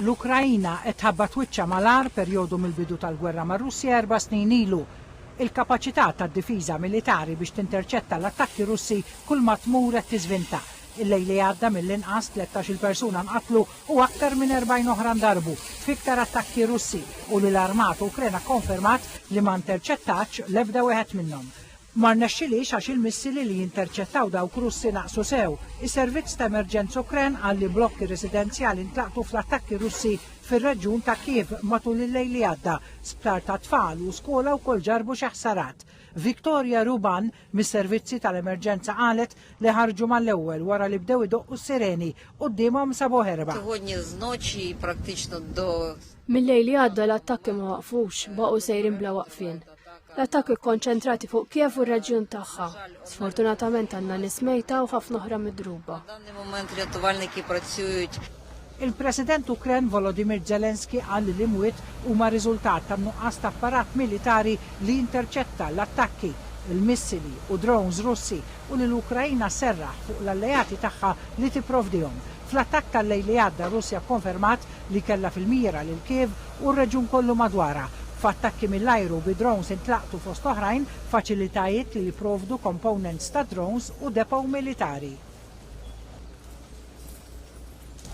L-Ukrajina qed tħabbat wiċċa mal-għar perjodu mill-bidu tal-gwerra mar-Russja 4 snin ilu. Il-kapaċità tad-difiża militari biex tinterċetta l-attakki Russi kull ma tmur qed tiżvinta. Il-lejl li għadda mill-inqas 13 persuna nqatlu u aktar minn 40 oħra ndarbu fiktar attakki Russi u li l-armat Ukrena konfermat li ma interċettax l-ebda wieħed minnhom. Ma rnexxilix għax il-missili li jinterċettaw dawk Russi naqsu sew. Is-servizz ta' emerġenza Ukren għalli blokki residenzjali ntlaqtu fl-attakki Russi fir-reġjun ta' Kiev matul il-lejl li għadda, sptar ta' tfal u skola wkoll ġarbu xi ħsarat. Viktoria Ruban mis-servizzi tal-emerġenza qalet li ħarġu mal-ewwel wara li bdew idoqqu s-sireni qudiemhom sabu ħerba. Mill-lejl li għadda l-attakki ma waqfux, baqgħu sejrin bla waqfien. L-attakki konċentrati fuq Kiev u r-reġjun tagħha. Sfortunatament għandna nies mejta u ħafna oħra midruba. Il-President Ukren Volodymyr Zelensky qal li l-imwiet huma riżultat ta' nuqqas ta' apparat militari li interċetta l-attakki, il-missili u drones Russi u li l-Ukrajina serraħ fuq l-alleati tagħha li tipprovdihom. Fl-attakk tal-lejl li għadda Russja konfermat li kellha fil-mira lil Kiev u r-reġjun kollu madwarha. F'attakki mill-ajru bi drones intlaqtu fost oħrajn faċilitajiet li jipprovdu components ta' drones u depow militari.